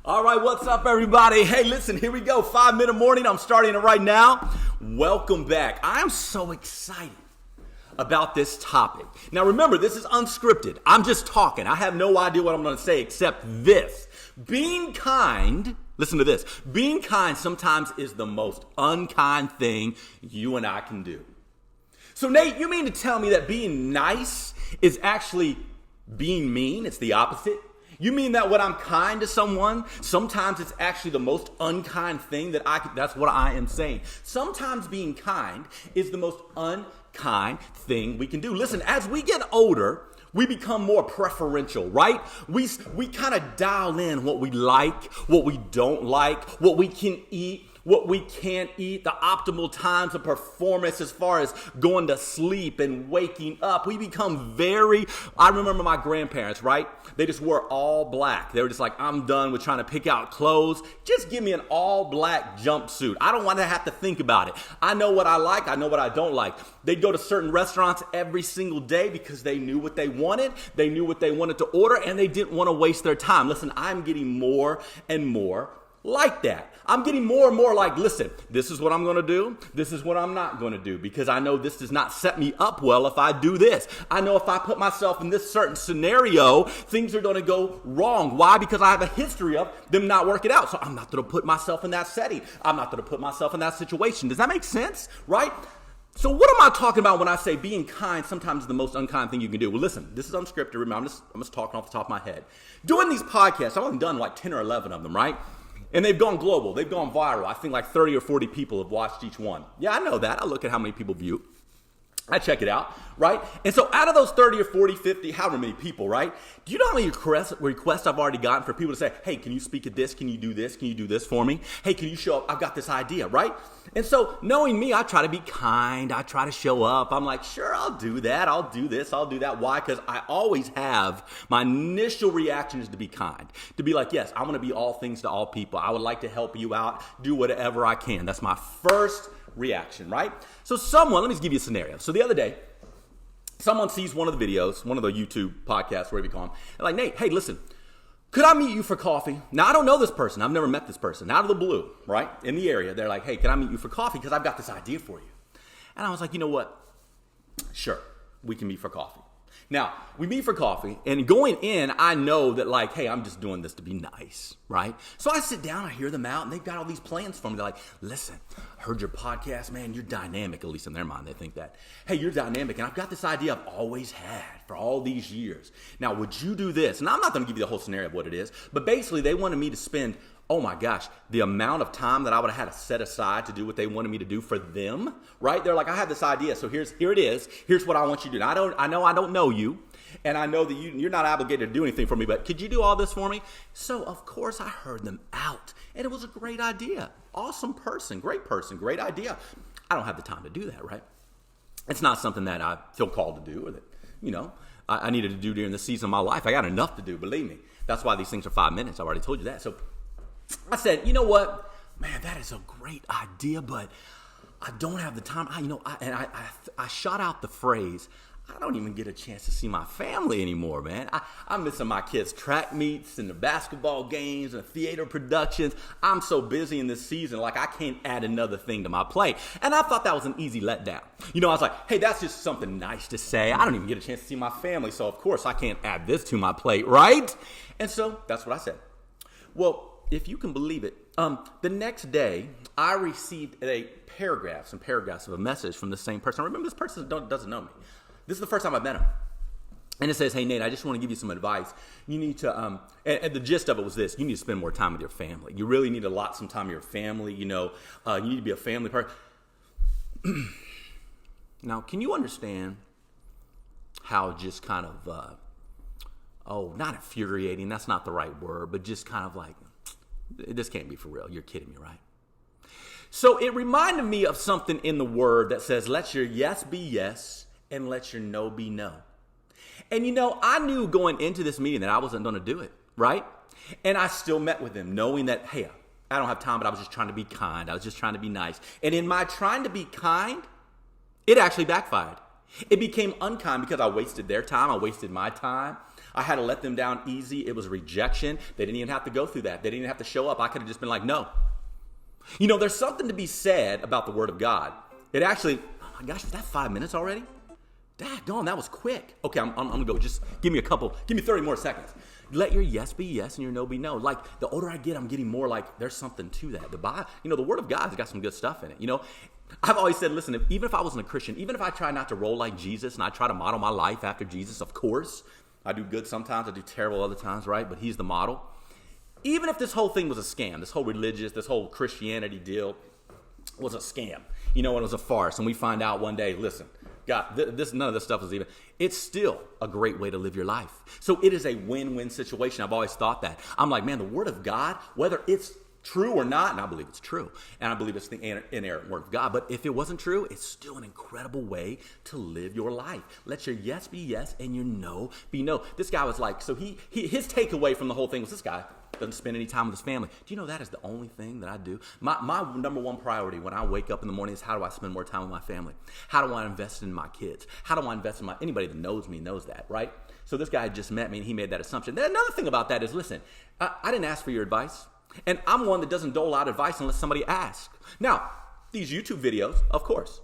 All right, what's up, everybody? Hey, listen, here we go. 5-minute morning. I'm starting it right now. Welcome back. I'm so excited about this topic. Now, remember, this is unscripted. I'm just talking. I have no idea what I'm going to say except this. Being kind, listen to this. Being kind sometimes is the most unkind thing you and I can do. So, Nate, you mean to tell me that being nice is actually being mean? It's the opposite? You mean that when I'm kind to someone, sometimes it's actually the most unkind thing that's what I am saying. Sometimes being kind is the most unkind thing we can do. Listen, as we get older, we become more preferential, right? We kind of dial in what we like, what we don't like, what we can eat, what we can't eat, the optimal times of performance as far as going to sleep and waking up. We become I remember my grandparents, right? They just wore all black. They were just like, I'm done with trying to pick out clothes. Just give me an all black jumpsuit. I don't want to have to think about it. I know what I like. I know what I don't like. They'd go to certain restaurants every single day because they knew what they wanted. They knew what they wanted to order, and they didn't want to waste their time. Listen, I'm getting more and more like that. I'm getting more and more like, listen, this is what I'm going to do. This is what I'm not going to do because I know this does not set me up well if I do this. I know if I put myself in this certain scenario, things are going to go wrong. Why? Because I have a history of them not working out. So I'm not going to put myself in that setting. I'm not going to put myself in that situation. Does that make sense? Right? So what am I talking about when I say being kind sometimes is the most unkind thing you can do? Well, listen, this is unscripted. Remember, I'm just talking off the top of my head. Doing these podcasts, I've only done like 10 or 11 of them, right? And they've gone global. They've gone viral. I think like 30 or 40 people have watched each one. Yeah, I know that. I look at how many people view. I check it out, right? And so out of those 30 or 40, 50, however many people, right? Do you know how many requests I've already gotten for people to say, hey, can you speak at this? Can you do this? Can you do this for me? Hey, can you show up? I've got this idea, right? And so knowing me, I try to be kind. I try to show up. I'm like, sure, I'll do that. I'll do this. I'll do that. Why? Because I always have, my initial reaction is to be kind. To be like, yes, I want to be all things to all people. I would like to help you out, do whatever I can. That's my first reaction, right? So let me just give you a scenario. So the other day, someone sees one of the videos, one of the YouTube podcasts, whatever you call them, and like, Nate, hey, listen, could I meet you for coffee? Now, I don't know this person. I've never met this person. Out of the blue, right? In the area, they're like, hey, can I meet you for coffee? Because I've got this idea for you. And I was like, you know what? Sure, we can meet for coffee. Now, we meet for coffee, and going in, I know that like, hey, I'm just doing this to be nice, right? So I sit down, I hear them out, and they've got all these plans for me. They're like, listen, heard your podcast, man, you're dynamic, at least in their mind, they think that. Hey, you're dynamic, and I've got this idea I've always had for all these years. Now, would you do this? And I'm not going to give you the whole scenario of what it is, but basically, they wanted me to spend, oh my gosh, the amount of time that I would have had to set aside to do what they wanted me to do for them, right? They're like, I have this idea, so here it is. Here's what I want you to do. Now, I know I don't know you, and I know that you're not obligated to do anything for me, but could you do all this for me? So, of course, I heard them out, and it was a great idea. Awesome person, great idea. I don't have the time to do that, right? It's not something that I feel called to do or that, I needed to do during the season of my life. I got enough to do, believe me. That's why these things are 5 minutes. I've already told you that. So I said, you know what? Man, that is a great idea, but I don't have the time. I shot out the phrase, I don't even get a chance to see my family anymore, man. I'm missing my kids' track meets and the basketball games and theater productions. I'm so busy in this season, like I can't add another thing to my plate. And I thought that was an easy letdown. I was like, hey, that's just something nice to say. I don't even get a chance to see my family, so of course I can't add this to my plate, right? And so that's what I said. Well, if you can believe it, the next day I received some paragraphs of a message from the same person. Remember, this person doesn't know me. This is the first time I've met him. And it says, hey, Nate, I just want to give you some advice. You need to, and the gist of it was this, you need to spend more time with your family. You really need to allot some time with your family. You need to be a family person. Now, can you understand how just kind of, not infuriating, that's not the right word, but just kind of like, this can't be for real. You're kidding me, right? So it reminded me of something in the word that says, let your yes be yes, and let your no be no. And I knew going into this meeting that I wasn't going to do it, right? And I still met with them knowing that, hey, I don't have time, but I was just trying to be kind. I was just trying to be nice. And in my trying to be kind, it actually backfired. It became unkind because I wasted their time. I wasted my time. I had to let them down easy. It was rejection. They didn't even have to go through that. They didn't even have to show up. I could have just been like, no. You know, there's something to be said about the Word of God. It actually, oh my gosh, was that 5 minutes already? Daggone, that was quick. Okay, I'm going to go. Just give me 30 more seconds. Let your yes be yes and your no be no. Like, the older I get, I'm getting more like there's something to that. The Word of God has got some good stuff in it. You know, I've always said, listen, even if I wasn't a Christian, even if I try not to roll like Jesus and I try to model my life after Jesus, of course, I do good sometimes, I do terrible other times, right? But he's the model. Even if this whole thing was a scam, this whole Christianity deal was a scam, you know, it was a farce, and we find out one day, listen, God, none of this stuff is even, it's still a great way to live your life. So it is a win-win situation. I've always thought that. I'm like, man, the Word of God, whether it's true or not, and I believe it's true, and I believe it's the inerrant Word of God, but if it wasn't true, it's still an incredible way to live your life. Let your yes be yes and your no be no. This guy was like, so his takeaway from the whole thing was this guy doesn't spend any time with his family. Do you know that is the only thing that I do? My number one priority when I wake up in the morning is how do I spend more time with my family? How do I invest in my kids? How do I invest in anybody that knows me knows that, right? So this guy just met me and he made that assumption. Then another thing about that is, listen, I didn't ask for your advice. And I'm one that doesn't dole out advice unless somebody asks. Now, these YouTube videos, of course,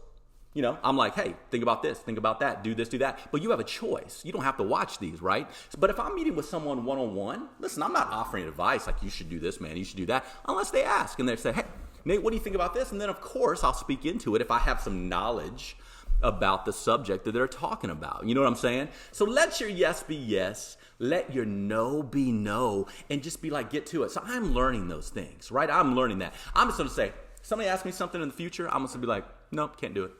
you know, I'm like, hey, think about this, think about that, do this, do that. But you have a choice. You don't have to watch these, right? But if I'm meeting with someone one-on-one, listen, I'm not offering advice like you should do this, man, you should do that, unless they ask and they say, hey, Nate, what do you think about this? And then, of course, I'll speak into it if I have some knowledge about the subject that they're talking about. You know what I'm saying? So let your yes be yes. Let your no be no. And just be like, get to it. So I'm learning those things, right? I'm learning that. I'm just going to say, somebody asks me something in the future, I'm going to be like, no, can't do it.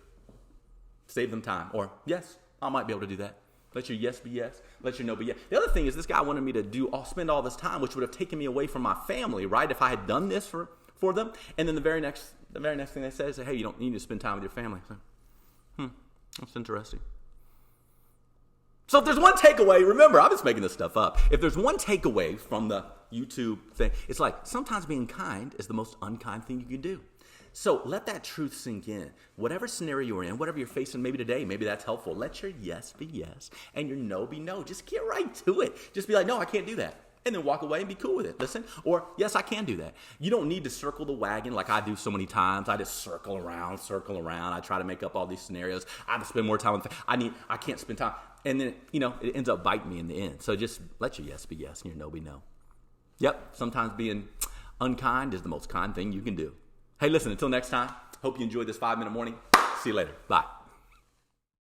Save them time. Or, yes, I might be able to do that. Let your yes be yes. Let your no be yes. The other thing is this guy wanted me to spend all this time, which would have taken me away from my family, right? If I had done this for them. And then the very next thing they say is, hey, you need to spend time with your family. So, that's interesting. So if there's one takeaway, remember, I'm just making this stuff up. If there's one takeaway from the YouTube thing, it's like sometimes being kind is the most unkind thing you can do. So let that truth sink in. Whatever scenario you're in, whatever you're facing maybe today, maybe that's helpful. Let your yes be yes and your no be no. Just get right to it. Just be like, no, I can't do that. And then walk away and be cool with it. Listen, or yes, I can do that. You don't need to circle the wagon like I do so many times. I just circle around. I try to make up all these scenarios. I have to spend more time with I can't spend time. And then, it ends up biting me in the end. So just let your yes be yes and your no be no. Yep, sometimes being unkind is the most kind thing you can do. Hey, listen, until next time, hope you enjoyed this 5-minute morning. See you later. Bye.